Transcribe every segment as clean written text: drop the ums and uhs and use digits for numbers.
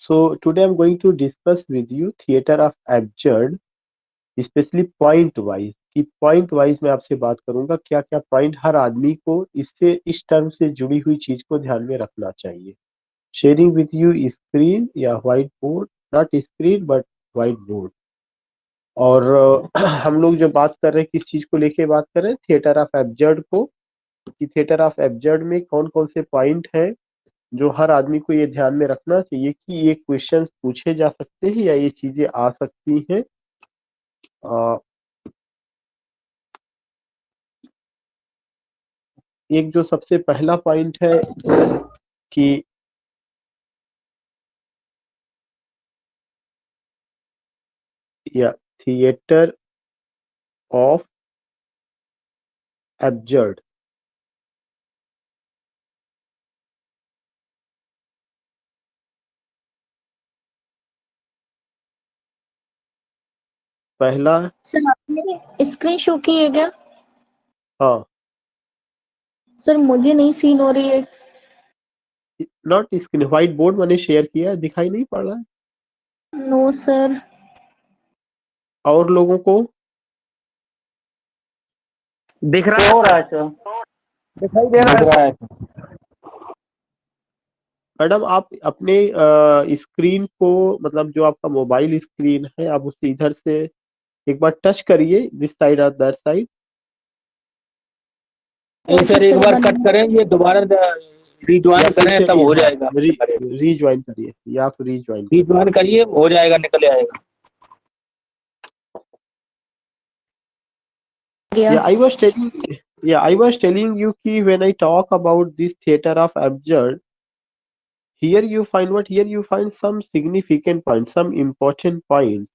So today I'm going to discuss with you theater of absurd, specially point wise कि point wise मैं आपसे बात करूंगा क्या क्या पॉइंट हर आदमी को इससे इस टर्म से जुड़ी हुई चीज को ध्यान में रखना चाहिए। शेयरिंग विथ यू स्क्रीन या white board, not screen but white board. और हम लोग जो बात कर रहे हैं किस चीज को लेके बात कर रहे हैं, थिएटर ऑफ एब्जर्ड को, कि थिएटर ऑफ एब्जर्ड में कौन कौन से पॉइंट हैं जो हर आदमी को ये ध्यान में रखना चाहिए कि ये क्वेश्चंस पूछे जा सकते हैं या ये चीजें आ सकती हैं। एक जो सबसे पहला पॉइंट है कि या थिएटर ऑफ एब्जर्ड, पहला। सर आपने स्क्रीन शो की है क्या? हाँ, सर मुझे नहीं सीन हो रही है। नॉट स्क्रीन, व्हाइट बोर्ड मैंने शेयर किया है, दिखाई नहीं पड़ रहा है नो सर। और लोगों को? दिख रहा है सर, दिखाई दे रहा है। मैडम आप अपने स्क्रीन को, मतलब जो आपका मोबाइल स्क्रीन है, आप उसे इधर से एक बार टच करिए, दिस साइड और दैट साइड। सर एक बार कट करें, ये दोबारा रिज्वाइन करें तब हो जाएगा। रीज्वाइन करिए या आप रिज्वाइन करिए, हो जाएगा, निकल आएगा। I was telling you कि when I talk about this theater of absurd, here you find some significant points, some important points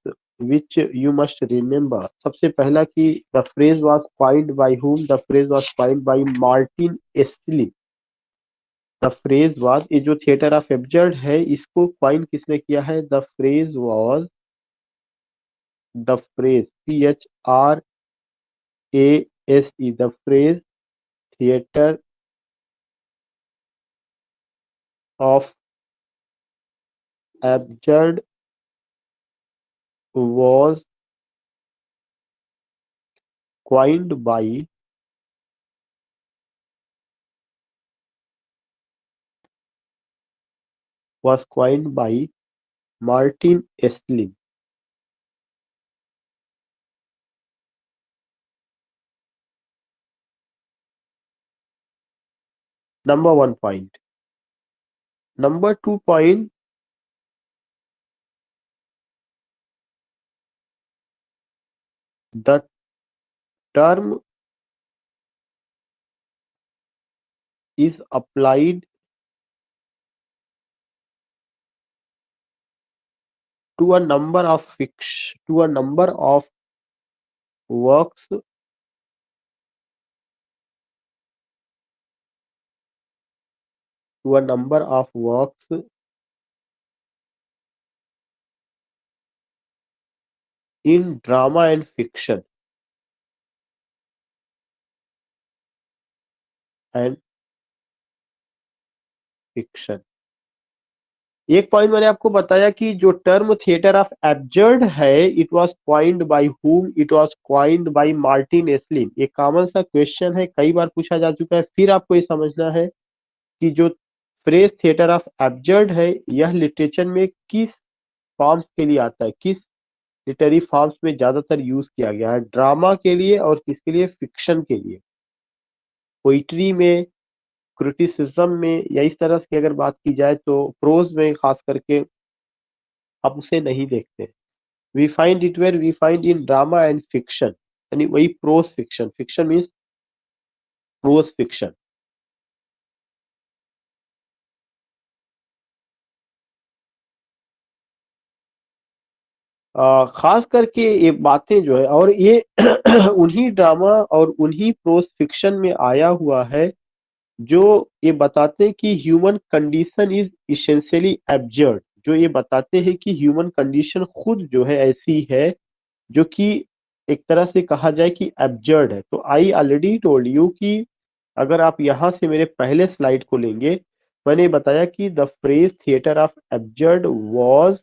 which you must remember. सबसे पहला कि the phrase was coined by whom? The phrase was coined by Martin Esslin. The phrase was, ये जो theater of absurd है इसको coin किसने किया है? The phrase THRASE, the phrase theater of absurd was coined by Martin Esslin. Number 1 point. Number 2 point, the term is applied to a number of works in drama and fiction. एक point मैंने आपको बताया कि जो term theatre of absurd है, it was coined by hmm? It was coined by Martin Esslin. एक common सा question है, कई बार पूछा जा चुका है, फिर आपको ये समझना है कि जो फ्रेज थिएटर ऑफ एब्जर्ड है यह लिटरेचर में किस फॉर्म्स के लिए आता है, किस लिटरेरी फॉर्म्स में ज्यादातर यूज किया गया है, ड्रामा के लिए और किसके लिए? फिक्शन के लिए। पोइट्री में, क्रिटिसिज्म में या इस तरह की अगर बात की जाए तो प्रोज में खास करके आप उसे नहीं देखते। We find it where we find in drama and fiction, यानी वही prose fiction. Fiction means prose fiction. खास करके ये बातें जो है, और ये उन्हीं ड्रामा और उन्हीं प्रोज फिक्शन में आया हुआ है जो ये बताते हैं कि human condition is essentially absurd. जो ये बताते हैं कि ह्यूमन कंडीशन खुद जो है ऐसी है जो कि एक तरह से कहा जाए कि एब्जर्ड है। तो आई ऑलरेडी टोल्ड यू कि अगर आप यहाँ से मेरे पहले स्लाइड को लेंगे मैंने बताया कि the phrase theatre of absurd was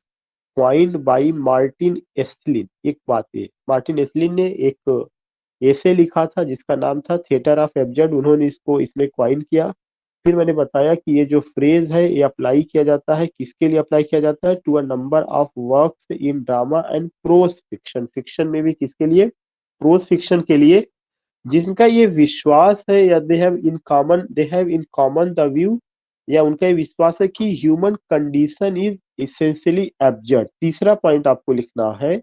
coined by Martin Esslin. एक बात है, मार्टिन एस्लिन ने एक ऐसे लिखा था जिसका नाम था थिएटर ऑफ एब्जर्ड, उन्होंने इसको इसमें क्वाइन किया। फिर मैंने बताया कि ये जो फ्रेज है ये अप्लाई किया जाता है, किसके लिए अप्लाई किया जाता है, to a number of works in drama and prose fiction. Fiction में भी किसके लिए, प्रोज फिक्शन के लिए, जिनका ये विश्वास है या they have in common the view, या उनका ये विश्वास है कि human condition is essentially absurd. तीसरा पॉइंट आपको लिखना है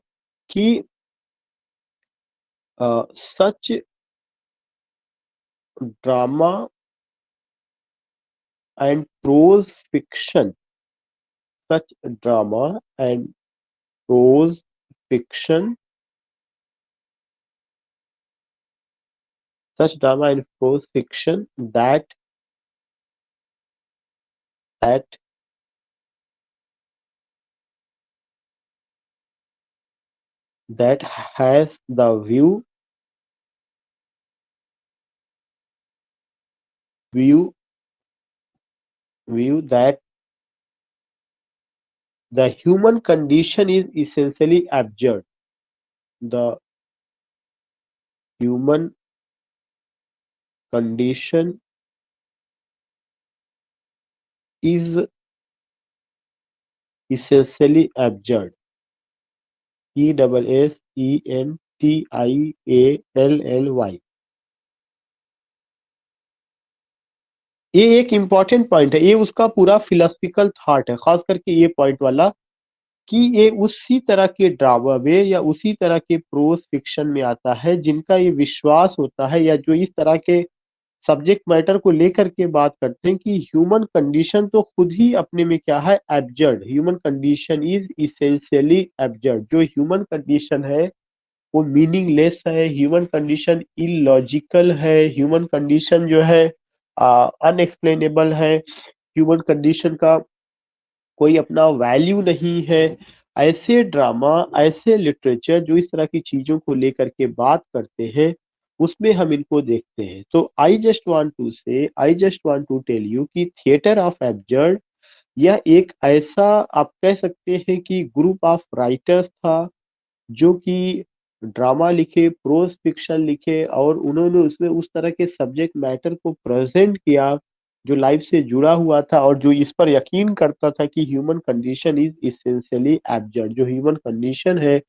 कि such drama and prose fiction, such drama and prose fiction, such drama and prose fiction that that has the view that the human condition is essentially absurd. The human condition is essentially absurd. ESSENTIALLY। ये एक important point है, ये उसका पूरा philosophical thought है, खास करके ये पॉइंट वाला कि ये उसी तरह के ड्रामा में या उसी तरह के प्रोज फिक्शन में आता है जिनका ये विश्वास होता है, या जो इस तरह के सब्जेक्ट मैटर को लेकर के बात करते हैं कि ह्यूमन कंडीशन तो खुद ही अपने में क्या है, absurd. Human condition is essentially absurd. जो ह्यूमन कंडीशन है वो मीनिंगलेस है, ह्यूमन कंडीशन इलॉजिकल है, ह्यूमन कंडीशन जो है अनएक्सप्लेनेबल है, ह्यूमन कंडीशन का कोई अपना वैल्यू नहीं है। ऐसे ड्रामा, ऐसे लिटरेचर जो इस तरह की चीजों को लेकर के बात करते हैं, उसमें हम इनको देखते हैं। तो I just want to tell you कि थिएटर ऑफ एब्जर्ड यह एक ऐसा, आप कह सकते हैं कि ग्रुप ऑफ राइटर्स था जो कि ड्रामा लिखे, प्रोज फिक्शन लिखे, और उन्होंने उसमें उस तरह के सब्जेक्ट मैटर को प्रेजेंट किया जो लाइफ से जुड़ा हुआ था और जो इस पर यकीन करता था कि human condition is essentially absurd. जो ह्यूमन कंडीशन है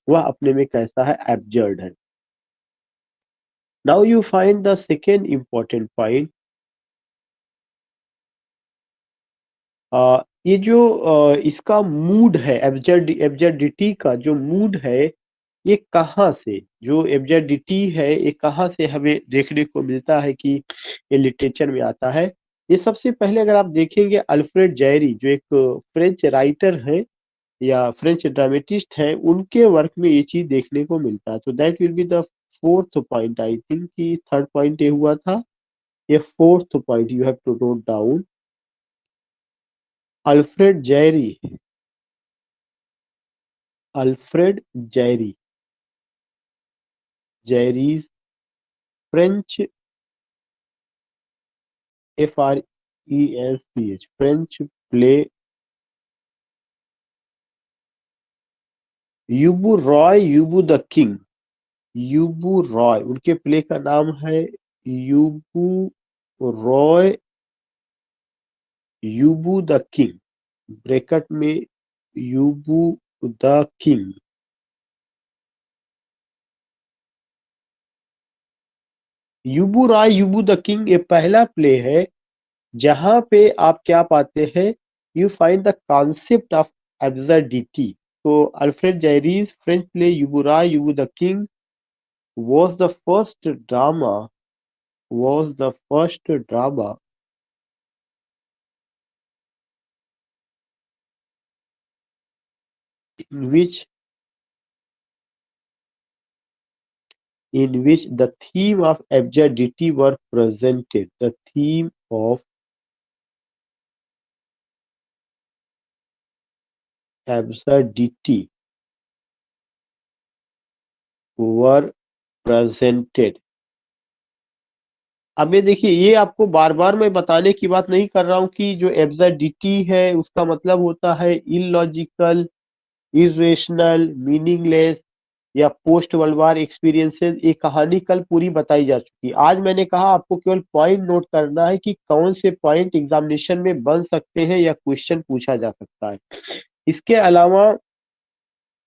वह अपने में कैसा है, एब्जर्ड है। Now you find the second important point. ये जो इसका मूड है, एब्जर्डिटी का जो मूड है, ये कहाँ से, जो एब्जर्डिटी है ये कहाँ से हमें देखने को मिलता है कि ये लिटरेचर में आता है। ये सबसे पहले अगर आप देखेंगे अल्फ्रेड जैरी, जो एक फ्रेंच राइटर है या फ्रेंच ड्रामेटिस्ट है, उनके वर्क में ये चीज देखने को मिलता है। तो that will be the fourth point. I think कि थर्ड पॉइंट ये हुआ था, ये fourth point you have to note down. Alfred Jarry, Alfred Jarry, Jarry's French, FRENCH, French play, Ubu Roi, Ubu the king, Ubu Roi, उनके play का नाम है Ubu Roi, Ubu the king, bracket में Ubu the king. Ubu Roi, Ubu the king ये पहला play है जहां पे आप क्या पाते हैं, you find the concept of absurdity. तो Alfred Jarry's French play Ubu Roi, Ubu the king was the first drama was the first drama in which the theme of absurdity were presented. The theme of absurdity were presented अब ये देखिए, ये आपको बार बार मैं बताने की बात नहीं कर रहा हूँ कि जो एब्सर्डिटी है उसका मतलब होता है इलॉजिकल, इरेशनल, मीनिंगलेस या पोस्ट वर्ल्ड वार एक्सपीरियंसेस। ये कहानी कल पूरी बताई जा चुकी है। आज मैंने कहा आपको केवल पॉइंट नोट करना है कि कौन से पॉइंट एग्जामिनेशन में बन सकते हैं या क्वेश्चन पूछा जा सकता है। इसके अलावा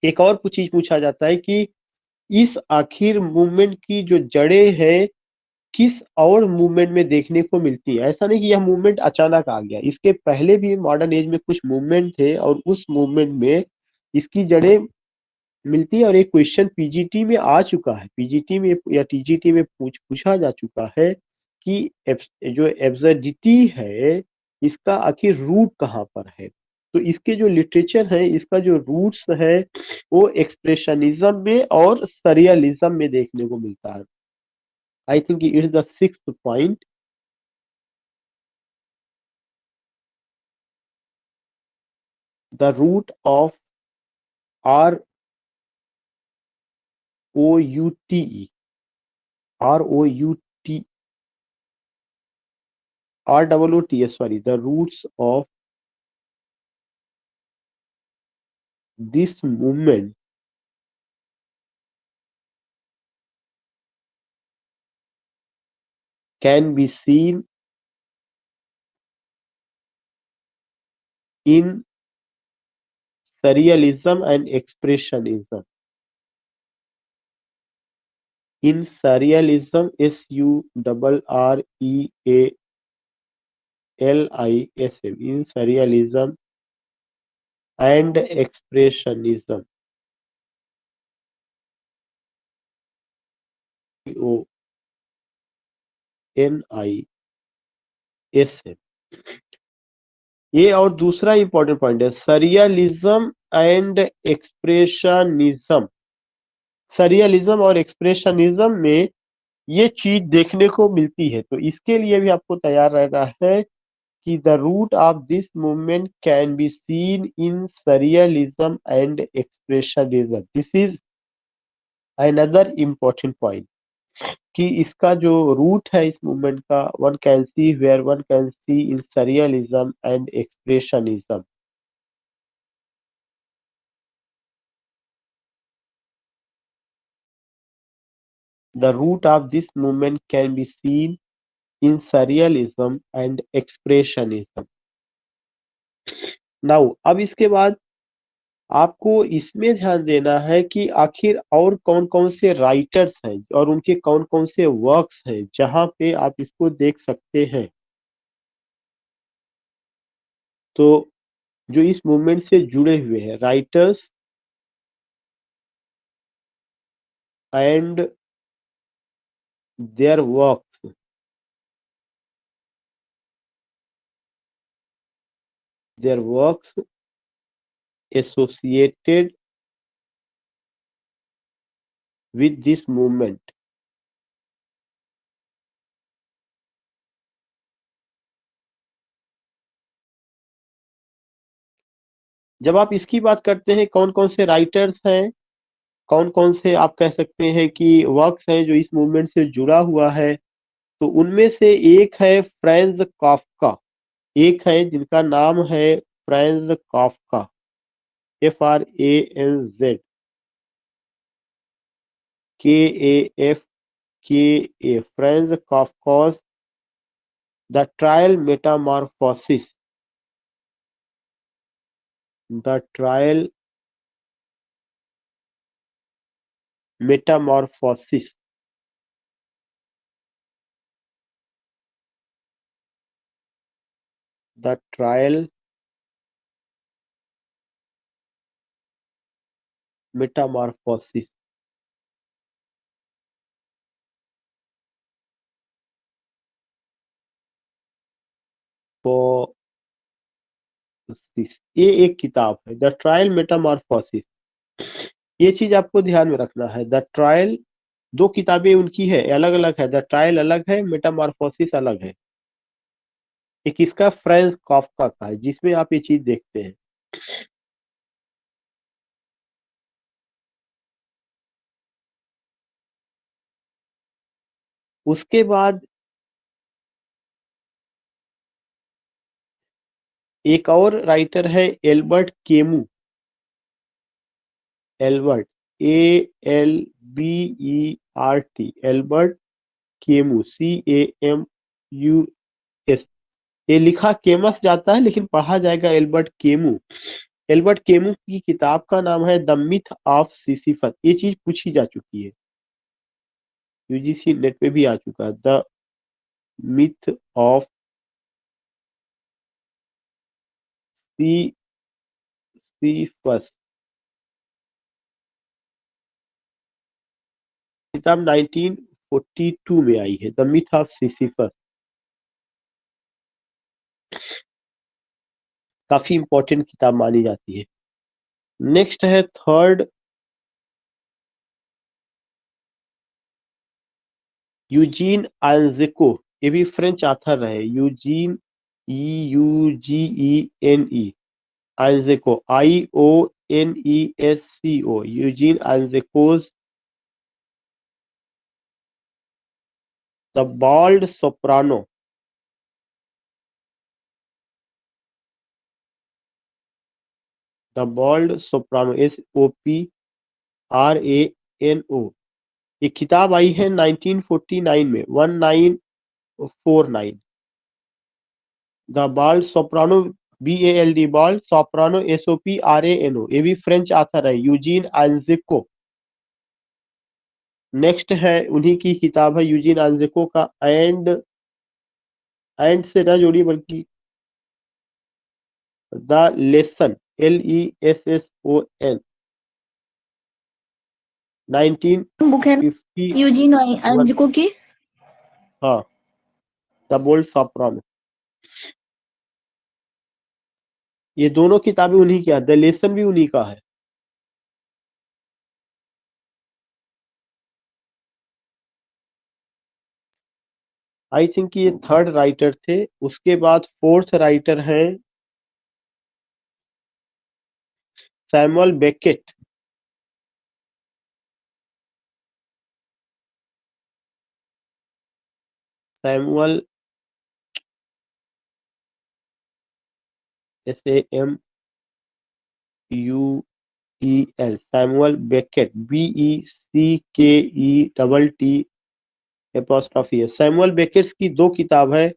एक और कुछ चीज पूछा जाता है कि इस आखिर मूवमेंट की जो जड़ें हैं किस और मूवमेंट में देखने को मिलती है। ऐसा नहीं कि यह मूवमेंट अचानक आ गया, इसके पहले भी मॉडर्न एज में कुछ मूवमेंट थे और उस मूवमेंट में इसकी जड़ें मिलती है। और एक क्वेश्चन पीजीटी में आ चुका है, पीजीटी में या टीजीटी में पूछा जा चुका है कि जो एब्सर्डिटी है इसका आखिर रूट कहाँ पर है। तो इसके जो लिटरेचर है, इसका जो रूट्स है वो एक्सप्रेशनिज्म में और सरियलिज्म में देखने को मिलता है। I think it is the sixth point. The root of R O U T E R O U T R O O T S, sorry, the roots of this movement can be seen in surrealism and expressionism. In surrealism, SURREALISM, in surrealism and expressionism, ONISM। ये और दूसरा important point है, surrealism and expressionism. Surrealism और expressionism में ये चीज देखने को मिलती है, तो इसके लिए भी आपको तैयार रहना है कि the root of this movement can be seen in surrealism and expressionism. This is another important point कि इसका जो रूट है इस मूवमेंट का, one can see where one can see in surrealism and expressionism. The root of this movement can be seen in surrealism and expressionism. Now, अब इसके बाद आपको इसमें ध्यान देना है कि आखिर और कौन कौन से राइटर्स हैं और उनके कौन कौन से वर्क्स हैं जहां पे आप इसको देख सकते हैं। तो जो इस मूवमेंट से जुड़े हुए हैं writers and there works, their works associated with this movement। जब आप इसकी बात करते हैं कौन कौन से राइटर्स हैं, कौन कौन से आप कह सकते हैं कि वर्क्स हैं जो इस मूवमेंट से जुड़ा हुआ है, तो उनमें से एक है फ्रांज काफ्का। एक है जिनका नाम है Franz Kafka, FRANZ KAFKA, Franz Kafka's the trial metamorphosis, the trial metamorphosis. The trial metamorphosis. ये एक किताब है, द ट्रायल मेटामॉर्फोसिस। ये चीज आपको ध्यान में रखना है, द ट्रायल, दो किताबें उनकी है, अलग अलग है, द ट्रायल अलग है, मेटामॉर्फोसिस अलग है। एक इसका फ्रांज काफ्का का है जिसमें आप ये चीज देखते हैं। उसके बाद एक और राइटर है Albert chemo, Albert ALBERT, Albert chemo CAMUS। ये लिखा केमस जाता है लेकिन पढ़ा जाएगा एल्बर्ट केमू। एल्बर्ट केमू की किताब का नाम है द मिथ ऑफ सिसिफस। ये चीज पूछी जा चुकी है, यूजीसी नेट पे भी आ चुका है। द मिथ ऑफ सिसिफस किताब 1942 में आई है, द मिथ ऑफ सिसिफस। काफी इंपॉर्टेंट किताब मानी जाती है। नेक्स्ट है थर्ड, यूजीन आंजेको। ये भी फ्रेंच ऑथर रहे, Eugene EUGENE, Ionesco IONESCO, Eugene Ionesco's the bald soprano. The bald soprano SOPRANO। ये किताब आई है 1949 में, 1949। The bald soprano BALD, bald soprano SOPRANO। ये भी फ्रेंच ऑथर है, यूजीन आंजेको। नेक्स्ट है उन्हीं की किताब है यूजीन आंजेको का एंड से ना जोड़िए बल्कि द लेसन LESSON, बुक है 1950। यूजीन आंजिको की। हाँ, द बोल्ड सोप्रानो। ये दोनों किताबें उन्हीं की है, द लेसन भी उन्हीं का है। आई थिंक ये थर्ड राइटर थे। उसके बाद फोर्थ राइटर है Samuel Beckett. Samuel SAMUEL, Samuel Beckett BECKETT है। सैमुअल बेकेट की दो किताब है।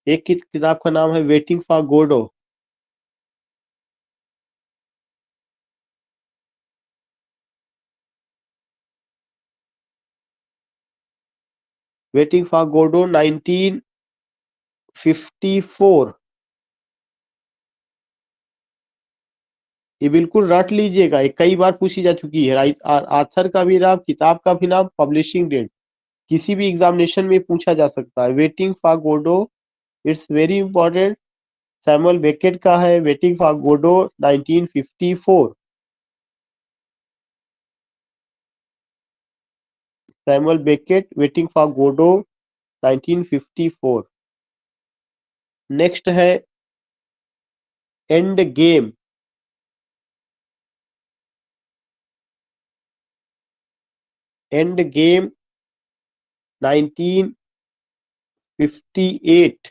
एक की किताब का नाम है waiting for Godot. Waiting for Godot 1954। ये बिल्कुल रट लीजिएगा, ये कई बार पूछी जा चुकी है। ऑथर का भी नाम, किताब का भी नाम, पब्लिशिंग डेट, किसी भी एग्जामिनेशन में पूछा जा सकता है। Waiting for Godot, it's very important. Samuel Beckett का है waiting for Godot 1954। Samuel Beckett waiting for Godot 1954। Next है एंड गेम। Endgame 1958।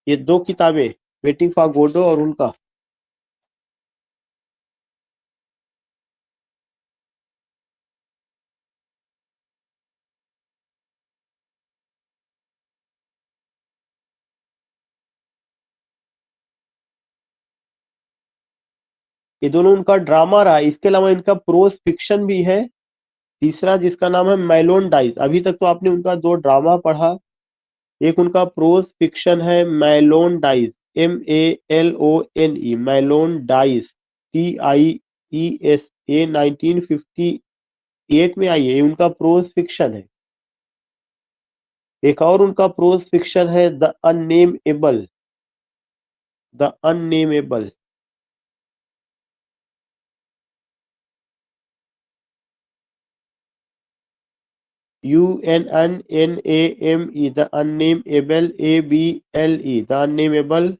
ये दो किताबें, वेटिंग फॉर गोडो और उनका। ये दोनों उनका ड्रामा रहा। इसके अलावा इनका प्रोज फिक्शन भी है, तीसरा जिसका नाम है मैलोन डाइस। अभी तक तो आपने उनका दो ड्रामा पढ़ा, एक उनका प्रोज फिक्शन है मैलोन डाइस, MALONE, मैलोन डाइस, TIES। ये 1958 में आई है, ये उनका प्रोज फिक्शन है। एक और उनका प्रोज फिक्शन है the unnamable. The unnamable, UNNAME, the unnamable, ABLE, the unnamable.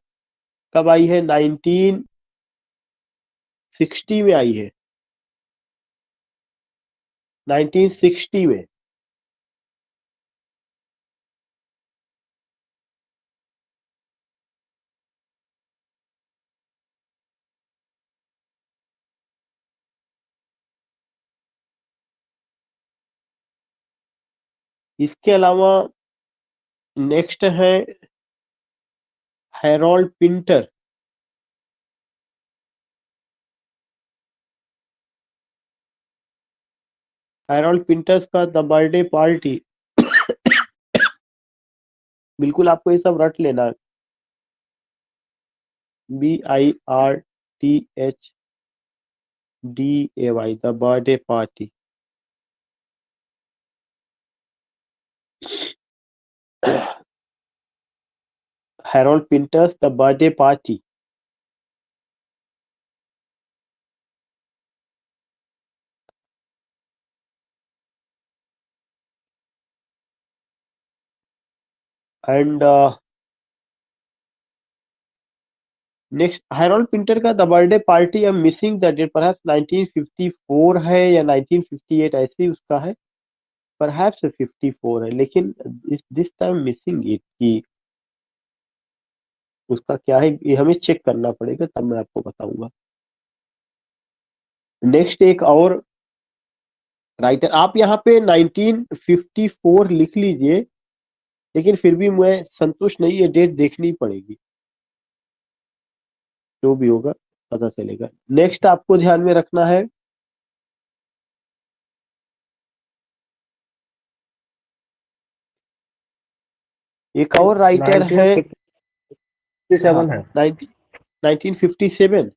कब आई है? 1960 में आई है, 1960 में। इसके अलावा नेक्स्ट है हैरोल्ड पिंटर। हैरोल्ड पिंटर्स का द बर्थडे पार्टी। बिल्कुल आपको ये सब रट लेना है। BIRTHDAY, the birthday party. Harold Pinter's the birthday party. And next Harold Pinter का the birthday party, I am missing the date, perhaps 1954 है या 1958, ऐसे ही उसका है, परहैप्स 54 है, लेकिन दिस टाइम मिसिंग इट कि उसका क्या है, ये हमें चेक करना पड़ेगा, तब मैं आपको बताऊंगा। नेक्स्ट एक और राइटर, आप यहाँ पे 1954 लिख लीजिए, लेकिन फिर भी मैं संतुष्ट नहीं, ये डेट देखनी पड़ेगी, जो भी होगा पता चलेगा। नेक्स्ट आपको ध्यान में रखना है, एक और राइटर है। 1957 है 1957।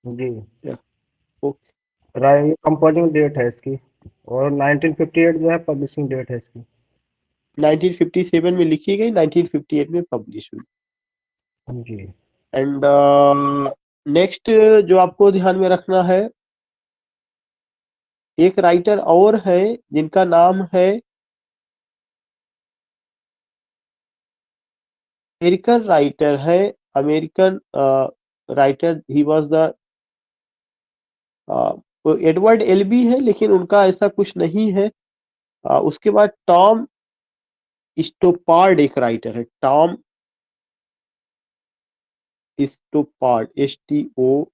जी। ओके। ये कंपोजिंग डेट है इसकी, और 1958 जो है पब्लिशिंग डेट है इसकी। 1957 में लिखी गई, 1958 में पब्लिश हुई। जी। एंड नेक्स्ट जो आपको ध्यान में रखना है, एक राइटर और है जिनका नाम है अमेरिकन राइटर है, American writer, he was the Edward Albee, लेकिन उनका ऐसा कुछ नहीं है। उसके बाद टॉम स्टोपार्ड एक राइटर है, Tom Stoppard, STOPPARD,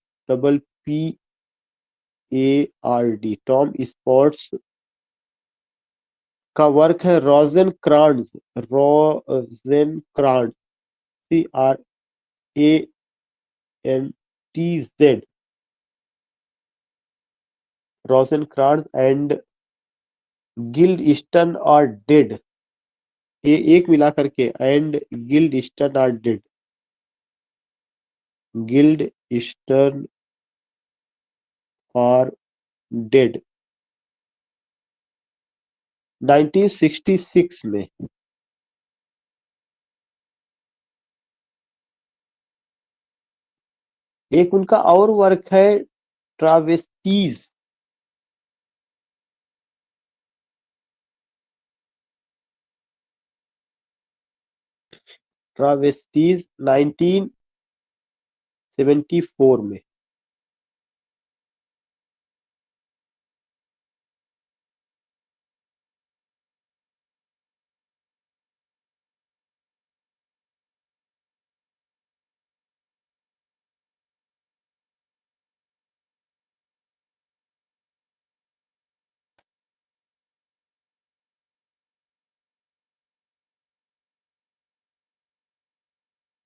Tom Stoppard's का वर्क है Rosencrantz, CRANTZ, Rosencrantz and Guildenstern are dead, ये एक मिला करके, and Guildenstern are dead, Guildenstern are dead, 1966 में। एक उनका और वर्क है ट्रावेस्टीज, ट्रावेस्टीज 1974 में।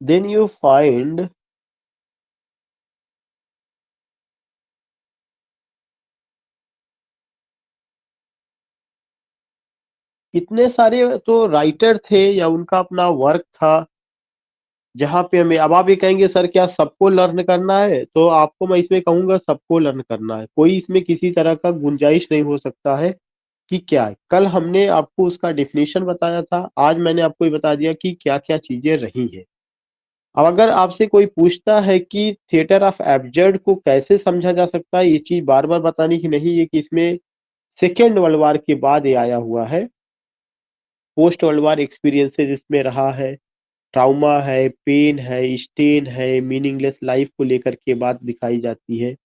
Then you find इतने सारे तो राइटर थे या उनका अपना वर्क था, जहाँ पे हमें, अब आप ये कहेंगे सर क्या सबको लर्न करना है, तो आपको मैं इसमें कहूंगा सबको लर्न करना है, कोई इसमें किसी तरह का गुंजाइश नहीं हो सकता है कि क्या है। कल हमने आपको उसका डेफिनेशन बताया था, आज मैंने आपको ये बता दिया कि क्या क्या चीजें रही हैं। अब अगर आपसे कोई पूछता है कि थिएटर ऑफ एब्जर्ड को कैसे समझा जा सकता है, ये चीज बार बार बताने की नहीं है कि इसमें सेकेंड वर्ल्ड वार के बाद ये आया हुआ है, पोस्ट वर्ल्ड वार एक्सपीरियंसेस इसमें रहा है, ट्राउमा है, पेन है, स्टेन है, मीनिंगलेस लाइफ को लेकर के बात दिखाई जाती है,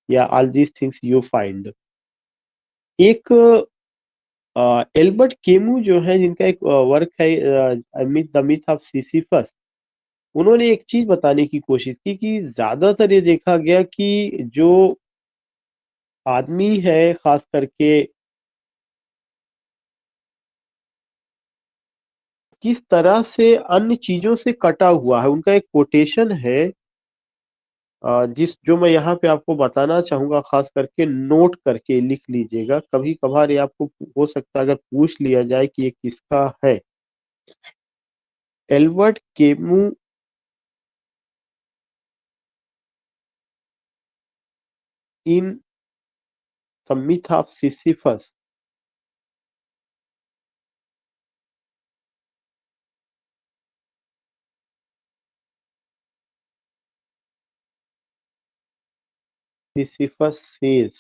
या all these things you find. एक एल्बर्ट केमू जो है, जिनका एक वर्क है myth, the myth of Sisyphus, उन्होंने एक चीज बताने की कोशिश की कि ज्यादातर ये देखा गया कि जो आदमी है, खास करके किस तरह से अन्य चीजों से कटा हुआ है। उनका एक कोटेशन है जो मैं यहाँ पे आपको बताना चाहूंगा, खास करके नोट करके लिख लीजिएगा। कभी कभार ये आपको हो सकता है अगर पूछ लिया जाए कि ये किसका है। Albert chemo in the myth of Sisyphus. Sisyphus says,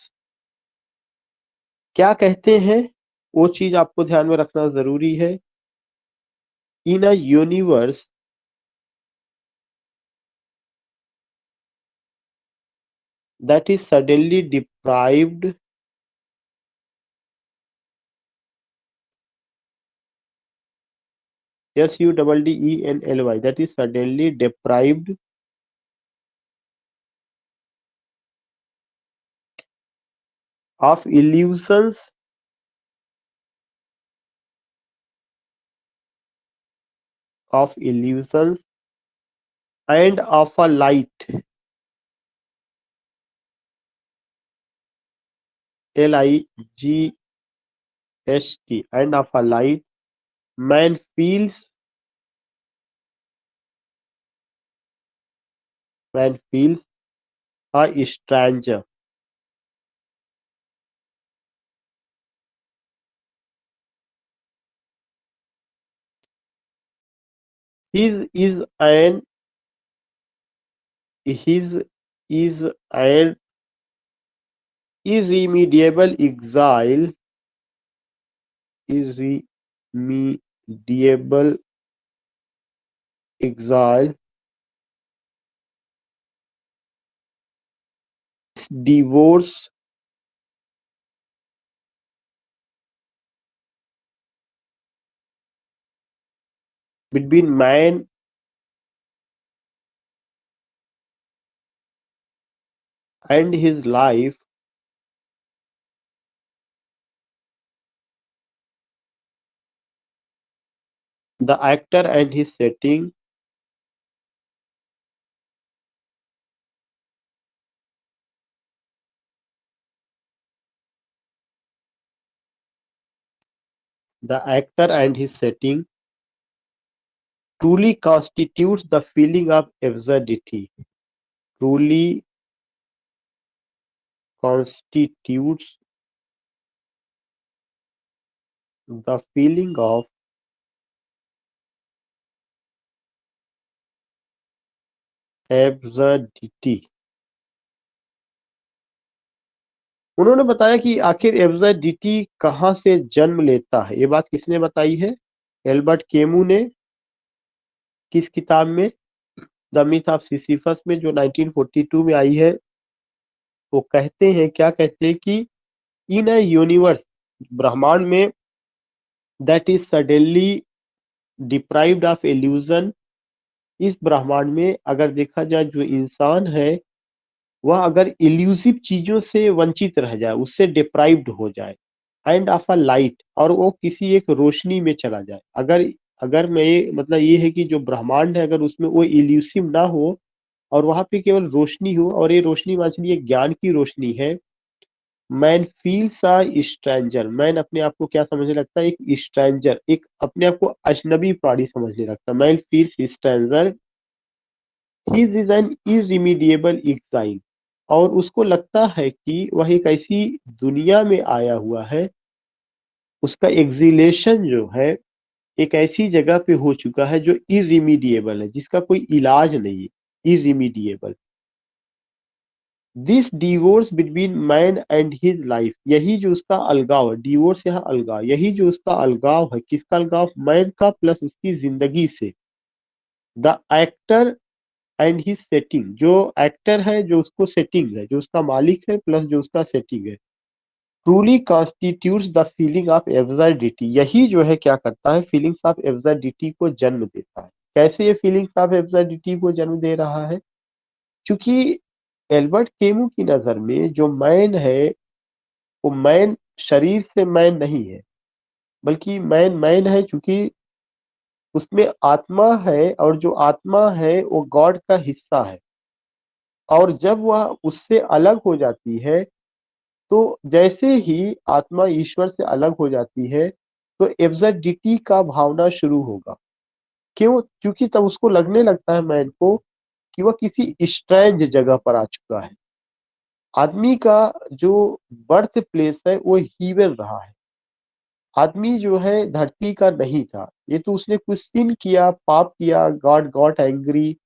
क्या कहते हैं वो चीज आपको ध्यान में रखना जरूरी है। In a universe that is suddenly deprived SUDDENLY, that is suddenly deprived of illusions and of a light, LIGST, and of a light, man feels a stranger. His is an irremediable exile, divorce between man and his life, the actor and his setting, truly constitutes the feeling of absurdity. Truly constitutes the feeling of absurdity. उन्होंने बताया कि आखिर absurdity कहाँ से जन्म लेता है। ये बात किसने बताई है? एल्बर्ट केमू ने। किस किताब में? द मिथ ऑफ सिसिफस में, जो 1942 में आई है। वो कहते हैं, क्या कहते हैं कि इन अ यूनिवर्स, ब्रह्मांड में, that is suddenly deprived of illusion, इस ब्रह्मांड में अगर देखा जाए जो इंसान है वह अगर इल्यूसिव चीजों से वंचित रह जाए, उससे डिप्राइव्ड हो जाए, एंड ऑफ अ लाइट, और वो किसी एक रोशनी में चला जाए। अगर अगर मैं मतलब ये है कि जो ब्रह्मांड है अगर उसमें वो इल्यूसिव ना हो और वहां पे केवल रोशनी हो, और ये रोशनी वाचनी एक ज्ञान की रोशनी है। Man feels a stranger, man अपने आप को क्या समझने लगता है? एक स्ट्रेंजर, एक अपने आप को अजनबी प्राणी समझने लगता है। Man feels stranger, his is an irremediable exile, और उसको लगता है कि वह एक ऐसी दुनिया में आया हुआ है, उसका एग्जिलेशन जो है एक ऐसी जगह पे हो चुका है जो इररिमीडिएबल है, जिसका कोई इलाज नहीं है। Irremediable, this divorce between man and his life, यही जो उसका अलगाव है, डिवोर्स यहाँ अलगाव, यही जो उसका अलगाव है, किसका अलगाव? मैन का प्लस उसकी जिंदगी से। The actor and his setting, जो एक्टर है, जो उसको सेटिंग है, जो उसका मालिक है, प्लस जो उसका सेटिंग है, truly constitutes the feeling of absurdity, यही जो है क्या करता है? फीलिंग्स ऑफ एब्सर्डिटी को जन्म देता है। कैसे ये फीलिंग्स ऑफ एब्सर्डिटी को जन्म दे रहा है? क्योंकि एल्बर्ट केमू की नजर में जो मैन है, वो मैन शरीर से मैन नहीं है, बल्कि मैन मैन है, चूंकि उसमें आत्मा है और जो आत्मा है वो गॉड का हिस्सा है, और जब वह उससे अलग हो जाती है तो जैसे ही आत्मा ईश्वर से अलग हो जाती है तो एब्सर्डिटी का भावना शुरू होगा। क्यों? क्योंकि तब उसको लगने लगता है मैन को कि वह किसी स्ट्रेंज जगह पर आ चुका है। आदमी का जो बर्थ प्लेस है वो हीवन रहा है। आदमी जो है धरती का नहीं था, ये तो उसने कुछ सिन किया, पाप किया, गॉड गॉट एंग्री,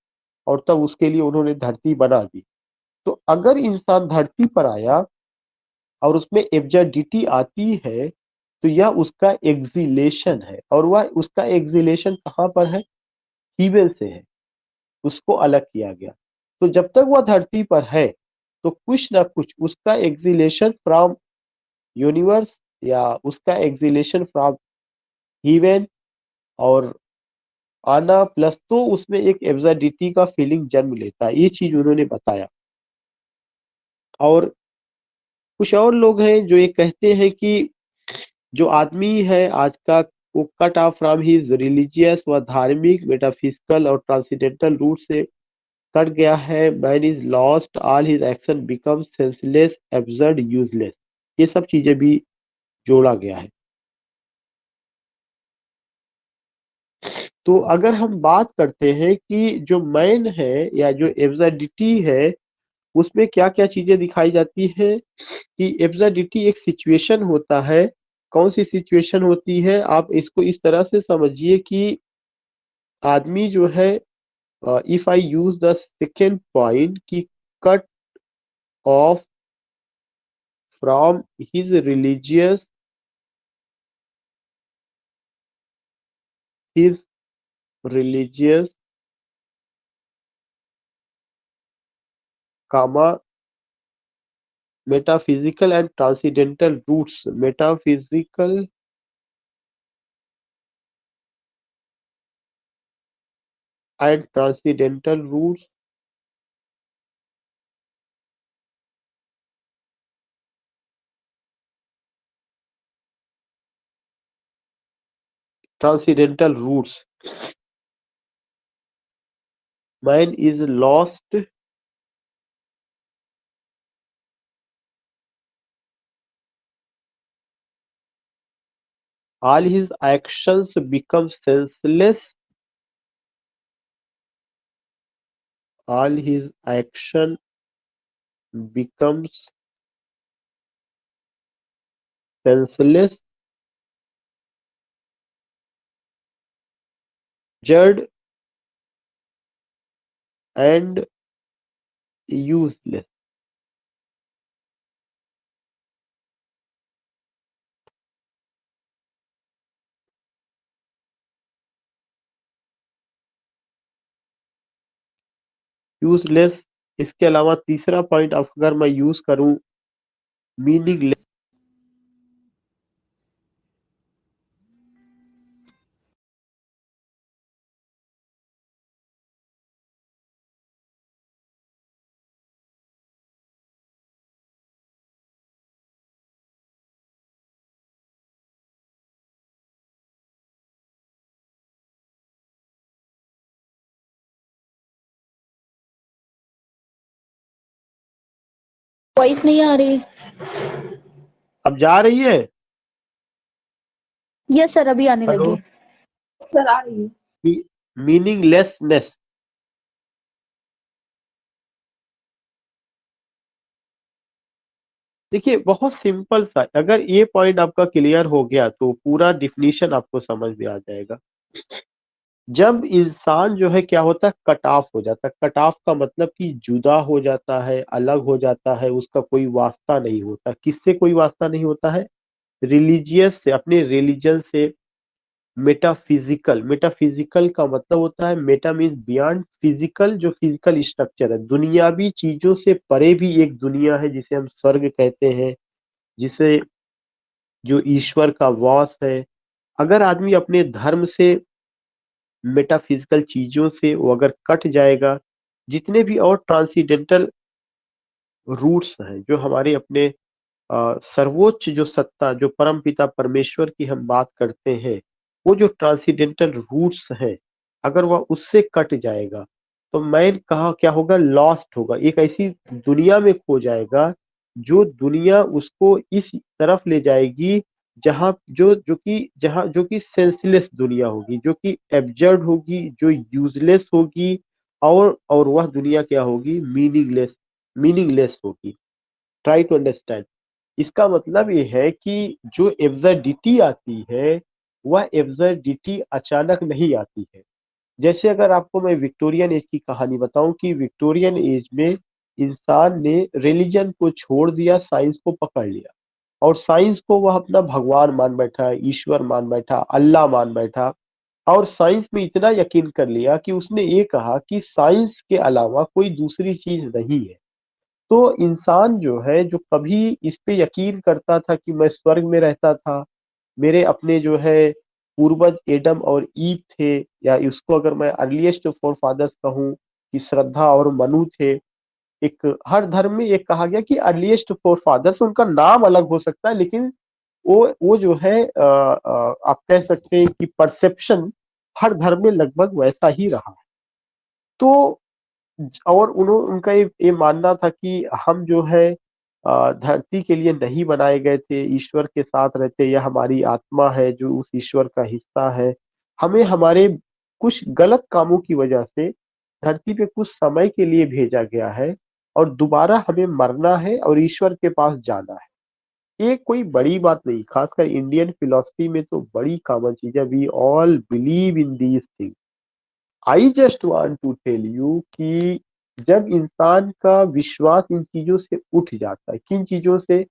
और तब उसके लिए उन्होंने धरती बना दी। तो अगर इंसान धरती पर आया और उसमें एब्सर्डिटी आती है तो यह उसका एक्सिलेशन है, और वह उसका एक्सिलेशन कहाँ पर है? हीवन से है, उसको अलग किया गया। तो जब तक वह धरती पर है तो कुछ ना कुछ उसका एक्सिलेशन फ्रॉम यूनिवर्स या उसका एक्सिलेशन फ्रॉम हीवन और आना प्लस, तो उसमें एक एब्सर्डिटी का फीलिंग जन्म लेता है। ये चीज उन्होंने बताया। और कुछ और लोग हैं जो ये कहते हैं कि जो आदमी है आज का, वो cut off from his religious व धार्मिक मेटाफिजिकल और ट्रांसेंडेंटल रूट से कट गया है। Man is lost, all his action become senseless, absurd, useless. ये सब चीजें भी जोड़ा गया है। तो अगर हम बात करते हैं कि जो मैन है या जो एब्सर्डिटी है उसमें क्या क्या चीजें दिखाई जाती है, कि एब्सर्डिटी एक सिचुएशन होता है। कौन सी सिचुएशन होती है? आप इसको इस तरह से समझिए कि आदमी जो है, if I use the second point की cut off from his religious, his religious, comma, metaphysical and transcendental roots, metaphysical and transcendental roots, transcendental roots. Man is lost, all his actions become senseless, all his action becomes senseless, judged and useless. Useless. इसके अलावा तीसरा point अगर मैं use करूं, meaningless. Voice नहीं आ रही। अब जा रही है? यस सर, अभी आने हेलो? लगी। सर आ रही है। मीनिंगलेसनेस। देखिए बहुत सिंपल सा, अगर ये पॉइंट आपका क्लियर हो गया तो पूरा डिफिनीशन आपको समझ में आ जाएगा। जब इंसान जो है क्या होता है, कट ऑफ हो जाता है। कट ऑफ का मतलब कि जुदा हो जाता है, अलग हो जाता है, उसका कोई वास्ता नहीं होता। किससे कोई वास्ता नहीं होता है? रिलीजियस से, अपने रिलीजन से। मेटाफिजिकल, मेटाफिजिकल का मतलब होता है, मेटा मीन्स बियॉन्ड, फिजिकल जो फिजिकल स्ट्रक्चर है, दुनियावी चीजों से परे भी एक दुनिया है जिसे हम स्वर्ग कहते हैं, जिसे जो ईश्वर का वास है। अगर आदमी अपने धर्म से, मेटाफिजिकल चीजों से वो अगर कट जाएगा, जितने भी और ट्रांसीडेंटल रूट्स हैं जो हमारे अपने सर्वोच्च जो सत्ता, जो परम पिता परमेश्वर की हम बात करते हैं, वो जो ट्रांसीडेंटल रूट्स है, अगर वह उससे कट जाएगा तो मैन कहा क्या होगा, लॉस्ट होगा, एक ऐसी दुनिया में खो जाएगा जो दुनिया उसको इस तरफ ले जाएगी जहां जो कि सेंसलेस दुनिया होगी, जो कि एब्जर्ड होगी, जो यूजलेस होगी, और वह दुनिया क्या होगी, मीनिंगलेस होगी। Try to understand. इसका मतलब ये है कि जो एब्सर्डिटी आती है वह एब्सर्डिटी अचानक नहीं आती है। जैसे अगर आपको मैं विक्टोरियन एज की कहानी बताऊं कि विक्टोरियन एज में इंसान ने रिलीजन को छोड़ दिया, साइंस को पकड़ लिया, और साइंस को वह अपना भगवान मान बैठा, ईश्वर मान बैठा, अल्लाह मान बैठा, और साइंस में इतना यकीन कर लिया कि उसने ये कहा कि साइंस के अलावा कोई दूसरी चीज नहीं है। तो इंसान जो है, जो कभी इस पे यकीन करता था कि मैं स्वर्ग में रहता था, मेरे अपने जो है पूर्वज एडम और ईव थे, या इसको अगर मैं अर्लीस्ट फोर फादर्स कहूँ कि श्रद्धा और मनु थे। एक हर धर्म में एक कहा गया कि अर्लीस्ट फोर फादर्स, उनका नाम अलग हो सकता है, लेकिन वो जो है आप कह सकते हैं कि परसेप्शन हर धर्म में लगभग वैसा ही रहा। तो और उनका ये मानना था कि हम जो है धरती के लिए नहीं बनाए गए थे, ईश्वर के साथ रहते, यह हमारी आत्मा है जो उस ईश्वर का हिस्सा है। हमें हमारे कुछ गलत कामों की वजह से धरती पे कुछ समय के लिए भेजा गया है, और दोबारा हमें मरना है और ईश्वर के पास जाना है। ये कोई बड़ी बात नहीं, खासकर इंडियन फिलोसफी में तो बड़ी कॉमन चीज है। We all believe in these things. I just want to tell you कि जब इंसान का विश्वास इन चीजों से उठ जाता है, किन चीजों से,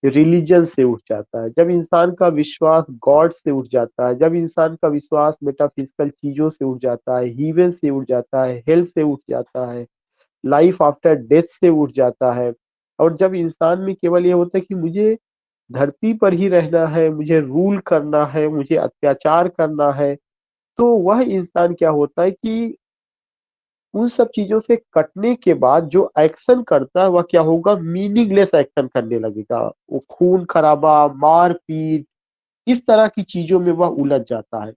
रिलीजन से उठ जाता है, जब इंसान का विश्वास गॉड से उठ जाता है, जब इंसान का विश्वास मेटाफिजिकल चीजों से उठ जाता है, हीवन से उठ जाता है, हेल से उठ जाता है, लाइफ आफ्टर डेथ से उठ जाता है, और जब इंसान में केवल ये होता है कि मुझे धरती पर ही रहना है, मुझे रूल करना है, मुझे अत्याचार करना है, तो वह इंसान क्या होता है कि उन सब चीजों से कटने के बाद जो एक्शन करता है वह क्या होगा, मीनिंगलेस एक्शन करने लगेगा। वो खून खराबा, मारपीट, इस तरह की चीजों में वह उलझ जाता है।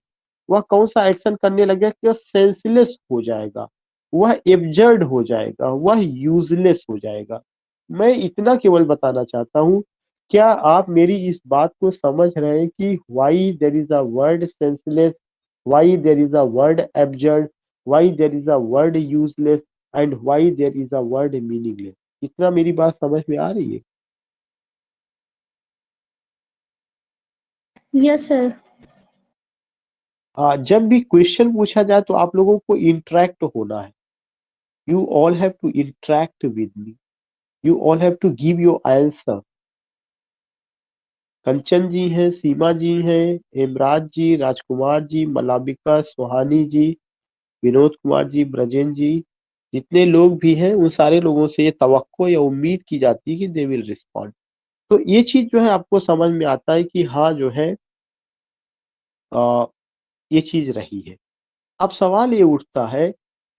वह कौन सा एक्शन करने लगेगा कि वह सेंसलेस हो जाएगा, वह एब्जर्ड हो जाएगा, वह यूजलेस हो जाएगा। मैं इतना केवल बताना चाहता हूँ, क्या आप मेरी इस बात को समझ रहे हैं कि why there is a word senseless, why there is a word absurd, why there is a word useless, and why there is a word meaningless? इतना मेरी बात समझ में आ रही है? Yes sir. जब भी क्वेश्चन पूछा जाए तो आप लोगों को इंटरेक्ट होना है। You all have to interact with me, you all have to give your answer. Kanchan ji हैं, सीमा जी हैं, हेमराज जी, राजकुमार जी, मलाबिका, सुहानी जी, विनोद कुमार जी, ब्रजेन जी, जितने लोग भी हैं उन सारे लोगों से ये तवक्को या उम्मीद की जाती है कि दे विल रिस्पॉन्ड। तो ये चीज जो है आपको समझ में आता है कि हाँ जो है ये चीज रही है। अब सवाल ये उठता है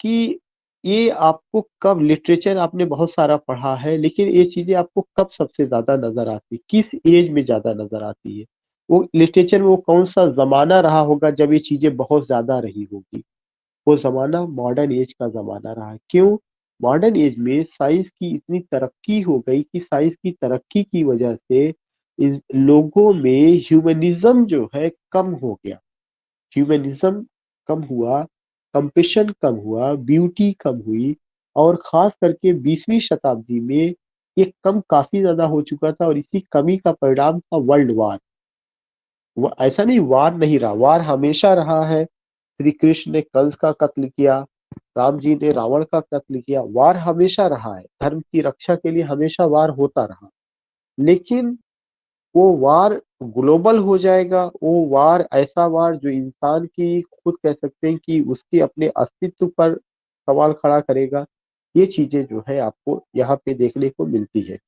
कि ये आपको कब, लिटरेचर आपने बहुत सारा पढ़ा है, लेकिन ये चीजें आपको कब सबसे ज्यादा नजर आती, किस एज में ज्यादा नजर आती है? वो लिटरेचर में वो कौन सा जमाना रहा होगा जब ये चीजें बहुत ज्यादा रही होगी? वो जमाना मॉडर्न एज का जमाना रहा है। क्यों? मॉडर्न एज में साइंस की इतनी तरक्की हो गई कि साइंस की तरक्की की वजह से इस लोगों में ह्यूमनिज्म जो है कम हो गया। ह्यूमनिज्म कम हुआ, कंपेशन कम हुआ, ब्यूटी कम हुई, और खास करके 20वीं शताब्दी में ये कम काफी ज्यादा हो चुका था, और इसी कमी का परिणाम था वर्ल्ड वार। वो ऐसा नहीं वार नहीं रहा, वार हमेशा रहा है। श्री कृष्ण ने कंस का कत्ल किया, राम जी ने रावण का कत्ल किया, वार हमेशा रहा है, धर्म की रक्षा के लिए हमेशा वार होता रहा। लेकिन वो वार ग्लोबल हो जाएगा, वो वार ऐसा वार जो इंसान की खुद कह सकते हैं कि उसके अपने अस्तित्व पर सवाल खड़ा करेगा। ये चीजें जो है आपको यहाँ पे देखने को मिलती है।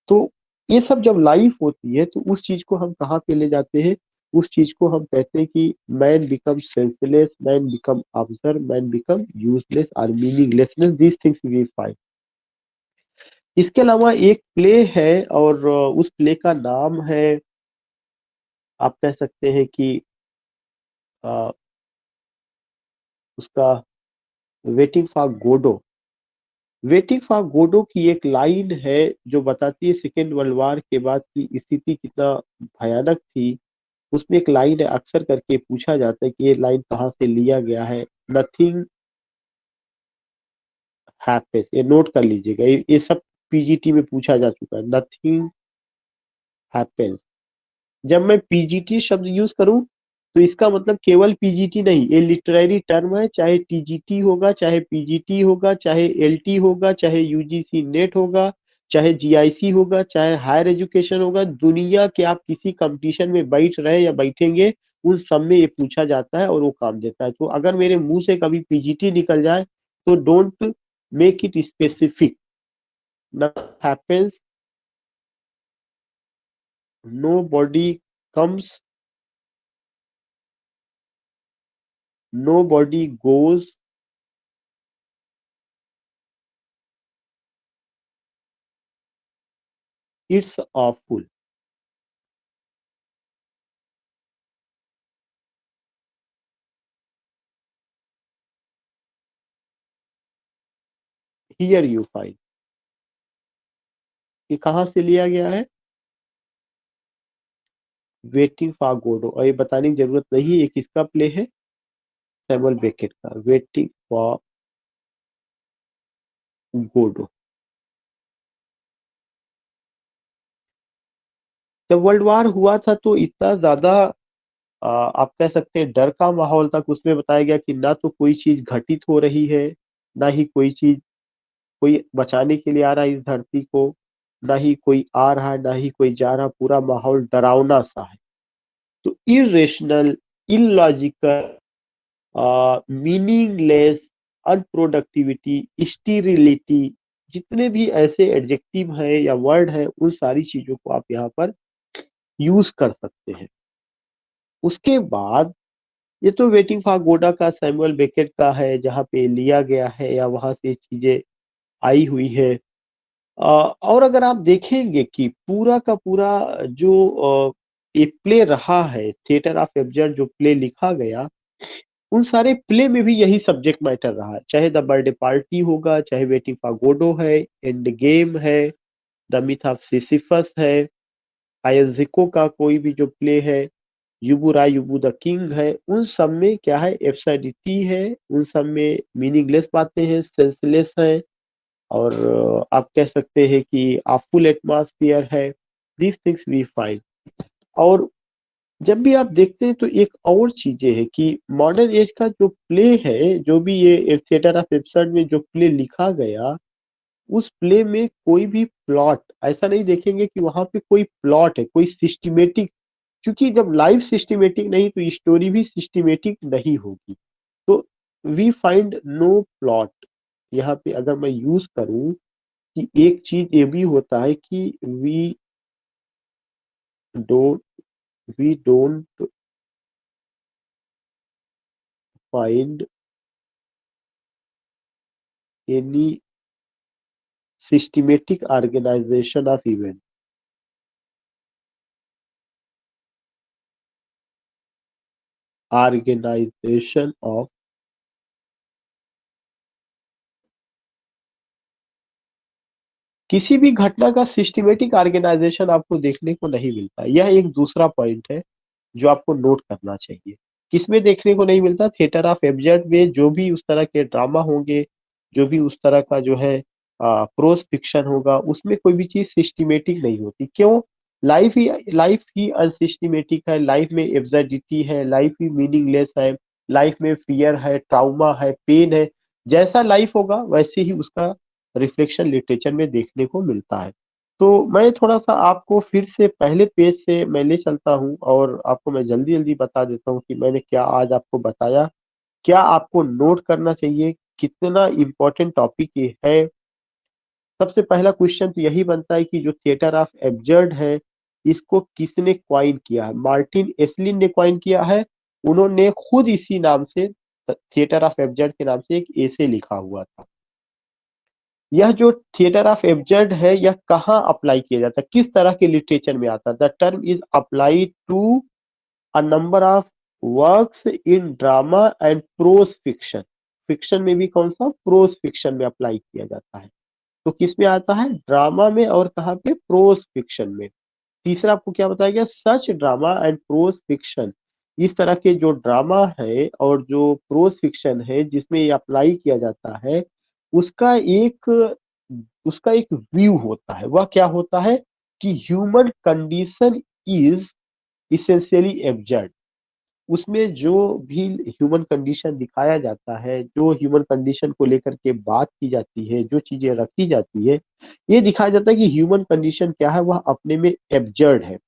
तो ये सब जब लाइफ होती है तो उस चीज को हम कहाँ पे ले जाते हैं? उस चीज को हम कहते हैं कि man become senseless, man become observe, man become useless और meaninglessness, these things we find. इसके अलावा एक प्ले है, और उस प्ले का नाम है, आप कह सकते हैं कि उसका waiting for Godot. Waiting for Godot की एक लाइन है जो बताती है सेकेंड वर्ल्ड वॉर के बाद की स्थिति कितना भयानक थी। उसमें एक लाइन है, अक्सर करके पूछा जाता है कि ये लाइन कहाँ से लिया गया है। नथिंग हैपेंस, ये नोट कर लीजिएगा, ये सब पीजीटी में पूछा जा चुका है। Nothing happens. जब मैं पीजीटी शब्द यूज करूं तो इसका मतलब केवल पीजीटी नहीं, ये लिटरेरी टर्म है। चाहे टीजीटी होगा, चाहे पीजीटी होगा, चाहे एलटी होगा, चाहे यूजीसी नेट होगा, चाहे जीआईसी होगा, चाहे हायर एजुकेशन होगा, दुनिया के आप किसी कंपटीशन में बैठ रहे या बैठेंगे, उन सब में ये पूछा जाता है और वो काम देता है। तो अगर मेरे मुंह से कभी पीजीटी निकल जाए तो don't make it specific. Happens, nobody comes, nobody goes, it's awful। Here you find, ये कहाँ से लिया गया है? Waiting for Godot. और ये बताने की जरूरत नहीं है ये किसका प्ले है, सैमुअल बेकेट का, वेटिंग फॉर गोडो। जब वर्ल्ड वार हुआ था तो इतना ज्यादा आप कह सकते हैं डर का माहौल था। उसमें बताया गया कि ना तो कोई चीज घटित हो रही है, ना ही कोई चीज कोई बचाने के लिए आ रहा है इस धरती को, ना ही कोई आ रहा है, ना ही कोई जा रहा। पूरा माहौल डरावना सा है। तो इरेशनल, इलॉजिकल, मीनिंगलेस, अनप्रोडक्टिविटी, स्टीरिलिटी, जितने भी ऐसे एडजेक्टिव हैं या वर्ड हैं, उन सारी चीजों को आप यहाँ पर यूज कर सकते हैं। उसके बाद ये तो वेटिंग फॉर गोडा का सैमुअल बेकेट का है, जहाँ पे लिया गया है या वहां से चीजें आई हुई है। और अगर आप देखेंगे कि पूरा का पूरा जो ये प्ले रहा है, थिएटर ऑफ एब्सर्ड जो प्ले लिखा गया, उन सारे प्ले में भी यही सब्जेक्ट मैटर रहा है। चाहे द बर्थडे पार्टी होगा, चाहे वेटिंग फॉर गोडो है, एंड गेम है, द मिथ ऑफ सिसिफस है, आयजिको का कोई भी जो प्ले है, युबू रा युबू द किंग है, उन सब में क्या है, एब्सर्डिटी है। उन सब में मीनिंगलेस बातें हैं, सेंसलेस है, और आप कह सकते हैं कि फुल एटमॉस्फेयर है। This things we find. और जब भी आप देखते हैं तो एक और चीजें है कि मॉडर्न एज का जो प्ले है, जो भी ये थिएटर ऑफ एब्सर्ड में जो प्ले लिखा गया, उस प्ले में कोई भी प्लॉट ऐसा नहीं देखेंगे कि वहां पे कोई प्लॉट है, कोई सिस्टमेटिक। क्योंकि जब लाइफ सिस्टमेटिक नहीं तो स्टोरी भी सिस्टमेटिक नहीं होगी। तो वी फाइंड नो प्लॉट। यहाँ पे अगर मैं यूज करूं कि एक चीज ये भी होता है कि don't we don't find any systematic organization of event। Organization of, किसी भी घटना का सिस्टमेटिक ऑर्गेनाइजेशन आपको देखने को नहीं मिलता। यह एक दूसरा पॉइंट है जो आपको नोट करना चाहिए। किसमें देखने को नहीं मिलता? थिएटर ऑफ एब्सर्ड में जो भी उस तरह के ड्रामा होंगे, जो भी उस तरह का जो है प्रोज फिक्शन होगा, उसमें कोई भी चीज सिस्टमेटिक नहीं होती। क्यों? लाइफ ही अनसिस्टमेटिक है, लाइफ में एब्सर्डिटी है, लाइफ ही मीनिंगलेस है, लाइफ में फियर है, ट्राउमा है, पेन है। जैसा लाइफ होगा वैसे ही उसका रिफ्लेक्शन लिटरेचर में देखने को मिलता है। तो मैं थोड़ा-सा आपको फिर से पहले पेज से मैं ले चलता हूँ और आपको मैं जल्दी-जल्दी बता देता हूँ कि मैंने क्या आज आपको बताया, क्या आपको नोट करना चाहिए, कितना इम्पोर्टेंट टॉपिक ये है। सबसे पहला क्वेश्चन तो यही बनता है कि जो थिएटर ऑफ एब्सर्ड है, इसको किसने कॉइन किया है? मार्टिन एस्लिन ने कॉइन किया है। उन्होंने खुद इसी नाम से थिएटर ऑफ एब्सर्ड के नाम से एक एसे लिखा हुआ था। यह जो थिएटर ऑफ एब्सर्ड है, यह कहाँ अप्लाई किया जाता है, किस तरह के लिटरेचर में आता है? The term is applied to a number of works in drama and prose fiction. Fiction में भी कौन सा, प्रोज फिक्शन में अप्लाई किया जाता है। तो किस में आता है, ड्रामा में, और कहाँ पे, प्रोज फिक्शन में। तीसरा आपको क्या बताया गया, सच ड्रामा एंड प्रोज फिक्शन। इस तरह के जो ड्रामा है और जो प्रोज फिक्शन है जिसमें ये अप्लाई किया जाता है, उसका एक उसका एक व्यू होता है। वह क्या होता है कि human condition is essentially absurd. उसमें जो भी ह्यूमन कंडीशन दिखाया जाता है, जो ह्यूमन कंडीशन को लेकर के बात की जाती है, जो चीजें रखी जाती है, ये दिखाया जाता है कि ह्यूमन कंडीशन क्या है, वह अपने में एब्जर्ड है।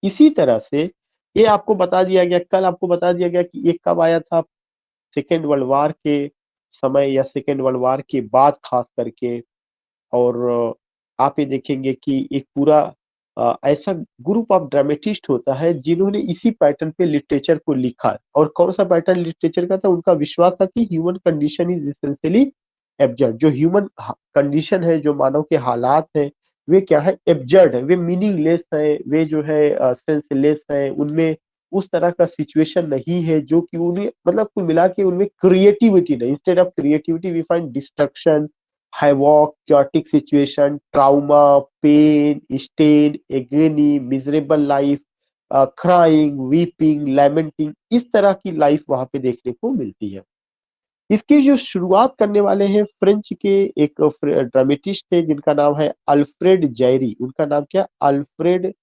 इसी तरह से ये आपको बता दिया गया, कल आपको बता दिया गया कि ये कब आया था, सेकेंड वर्ल्ड वार के समय या सेकेंड वर्ल्ड वार के बाद खास करके। और आप ये देखेंगे कि एक पूरा ऐसा ग्रुप ऑफ ड्रामेटिस्ट होता है जिन्होंने इसी पैटर्न पे लिटरेचर को लिखा। और कौन सा पैटर्न लिटरेचर का था, उनका विश्वास था कि human condition is essentially absurd. जो ह्यूमन कंडीशन है, जो मानव के हालात हैं, वे क्या है, एब्जर्ड है, वे मीनिंगलेस है, वे जो है सेंसलेस है। उनमें उस तरह का सिचुएशन नहीं है जो कि उन्हें, मतलब कुल मिला के उनमें क्रिएटिविटी नहीं, instead of creativity we find destruction, havoc, chaotic situation, trauma, pain, stain, agony, miserable life, crying, weeping, lamenting, इस तरह की लाइफ वहां पे देखने को मिलती है। इसकी जो शुरुआत करने वाले हैं फ्रेंच के एक ड्रामेटिस्ट थे जिनका नाम है अल्फ्रेड जैरी। उनका नाम क्या, अल्फ्रेड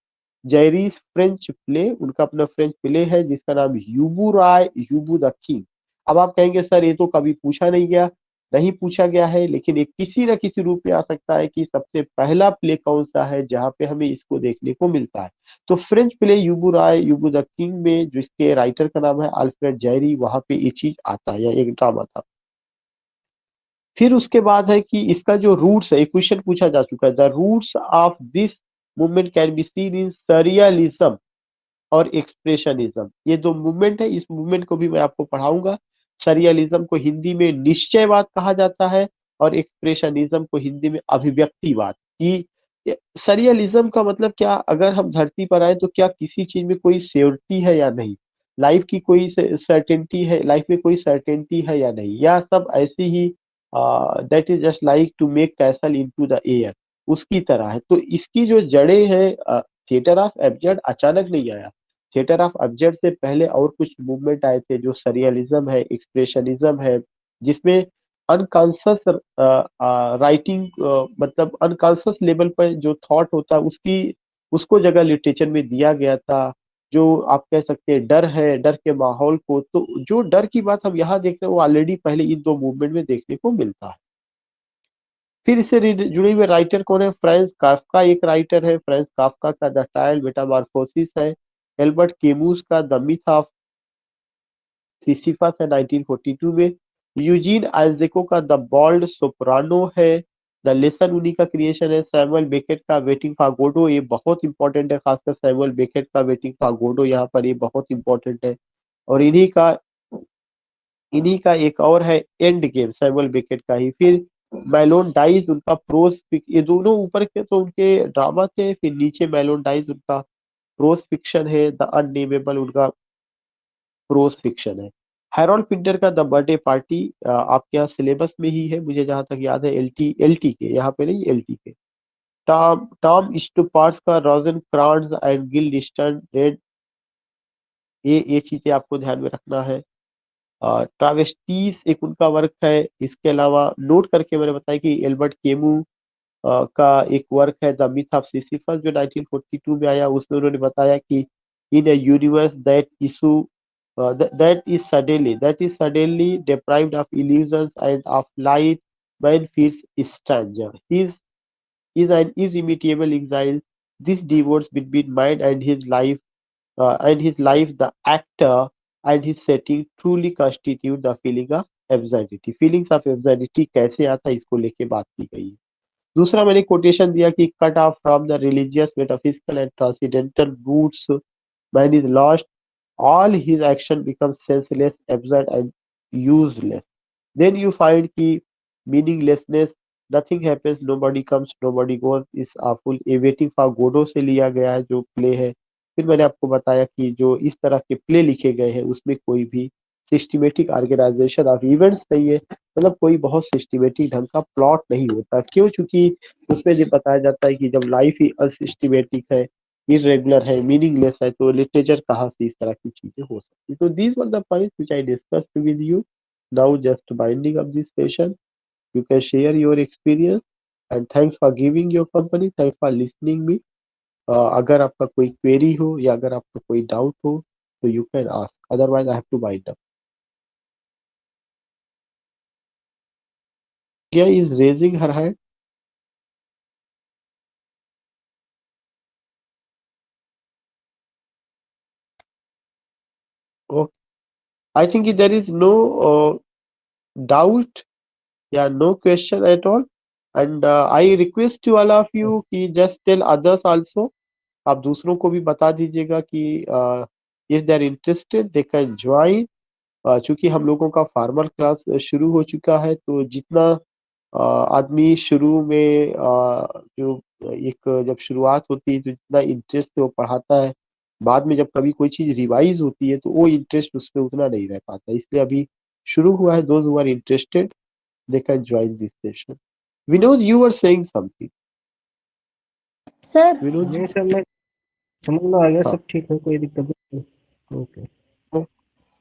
जैरीस फ्रेंच प्ले, उनका अपना फ्रेंच प्ले है जिसका नाम यूबू राय यूबू द किंग। अब आप कहेंगे सर ये तो कभी पूछा नहीं गया, नहीं पूछा गया है, लेकिन ये किसी न किसी रूप में आ सकता है कि सबसे पहला प्ले कौन सा है जहां पे हमें इसको देखने को मिलता है। तो French play Ubu Roi Ubu the king में, जिसके राइटर का नाम है अल्फ्रेड जैरी, वहां पे ये चीज आता है, या एक ड्रामा था। फिर उसके बाद है कि इसका जो रूट्स है, एक क्वेश्चन पूछा जा चुका है, the roots of this movement can be seen in surrealism और एक्सप्रेशनिज्म। ये दो मूवमेंट है, इस मूवमेंट को भी मैं आपको पढ़ाऊंगा। सरियलिज्म को हिंदी में निश्चयवाद कहा जाता है, और एक्सप्रेशनिज्म को हिंदी में अभिव्यक्तिवाद। कि सरियलिज्म का मतलब क्या, अगर हम धरती पर आए तो क्या किसी चीज में कोई श्योरिटी है या नहीं, लाइफ की कोई सर्टेनिटी है, लाइफ में कोई सर्टेनिटी है या नहीं, या सब ऐसी ही that is just like to make castle into the air, उसकी तरह है। तो इसकी जो जड़ें हैं, थिएटर ऑफ एब्जर्ड अचानक नहीं आया। थिएटर ऑफ एब्जर्ड से पहले और कुछ मूवमेंट आए थे, जो सरियलिज्म है, एक्सप्रेशनिज्म है, जिसमें अनकॉन्शियस राइटिंग, मतलब अनकॉन्शियस लेवल पर जो थॉट होता है उसकी, उसको जगह लिटरेचर में दिया गया था। जो आप कह सकते हैं डर है, डर के माहौल को, तो जो डर की बात हम यहाँ देख रहे हैं वो ऑलरेडी पहले इन दो मूवमेंट में देखने को मिलता है। फिर इससे जुड़े हुए राइटर कौन है, फ्रांस काफ्का एक राइटर है। फ्रांस काफ्का का द ट्रायल मेटामॉर्फोसिस है। एल्बर्ट केमूस का द मिथ ऑफ सिसिफस है 1942 में। यूजीन आइजेको का द बॉल्ड सोप्रानो है। द लेसन उन्हीं का क्रिएशन है। सैमुअल बेकेट का वेटिंग फॉर गोडो, ये बहुत इंपॉर्टेंट है, खासकर सैमुअल बेकेट का वेटिंग फॉर गोडो यहाँ पर ये बहुत इंपॉर्टेंट है। और इन्हीं का एक और है एंड गेम, सैमुअल बेकेट का ही। फिर मैलोन डाइज उनका प्रोज, ये दोनों ऊपर के तो उनके ड्रामा थे, फिर नीचे मैलोन डाइज उनका प्रोज फिक्शन है। द अननेमेबल उनका प्रोज फिक्शन है। हैरोल्ड पिंटर का द बर्थडे पार्टी आपके यहाँ सिलेबस में ही है, मुझे जहां तक याद है, एलटी के, यहाँ पे नहीं, एलटी के। टॉम टॉम स्टुपार्ट्स का रोजन क्रांज एंड गिल लिस्टन रेड, ये चीजें आपको ध्यान में रखना है। ट्रावेस्टीज एक उनका वर्क है। इसके अलावा नोट करके मैंने बताया कि एल्बर्ट केमू का एक वर्क है द मिथ ऑफ सिसिफस, जो 1942 में आया। उसमें उन्होंने बताया कि in a universe that is suddenly deprived of illusions and of light, man feels stranger. He is an irremediable exile. This divorce between mind and his life, the actor and his setting truly constitute the feeling of absurdity. Feelings of absurdity कैसे आता है, इसको लेके बात की गई है। दूसरा मैंने कोटेशन दिया कि cut off from the religious metaphysical and transcendental roots, man is lost, all his action becomes senseless, absurd and useless. Then you find कि meaninglessness, nothing happens, nobody comes, nobody goes, is awful। A waiting for Godot से लिया गया है जो play है। फिर मैंने आपको बताया कि जो इस तरह के प्ले लिखे गए हैं उसमें कोई भी सिस्टमेटिक ऑर्गेनाइजेशन ऑफ इवेंट्स नहीं है, मतलब कोई बहुत सिस्टमेटिक ढंग का प्लॉट नहीं होता। क्यों? चूंकि उसमें ये बताया जाता है कि जब लाइफ ही असिस्टमेटिक है, इरेगुलर है, मीनिंगलेस है, तो लिटरेचर कहाँ से इस तरह की चीजें हो सकती। तो these were the points which I discussed with you. Now just binding up this session, you can share your experience and thanks for giving your company, thanks for listening me। अगर आपका कोई क्वेरी हो या अगर आपका कोई doubt हो तो you can ask, otherwise I have to wind up. क्या is raising her hand? Okay, I think there is no doubt, yeah, no question at all, and I request to all of you कि just tell others also, आप दूसरों को भी बता दीजिएगा कि if they are interested they can join। चूंकि हम लोगों का फार्मल क्लास शुरू हो चुका है, तो जितना आदमी शुरू में जो एक जब शुरुआत होती है तो जितना इंटरेस्ट से वो पढ़ाता है, बाद में जब कभी कोई चीज रिवाइज होती है तो वो इंटरेस्ट उसमें उतना नहीं रह पाता। इसलिए अभी शुरू हुआ है, those who are interested they can join this session. Vinod, you were saying something. Sir Vinod ji, नहीं सर, मैं समझ में आ गया, हाँ। सब ठीक है, कोई दिक्कत नहीं। ओके।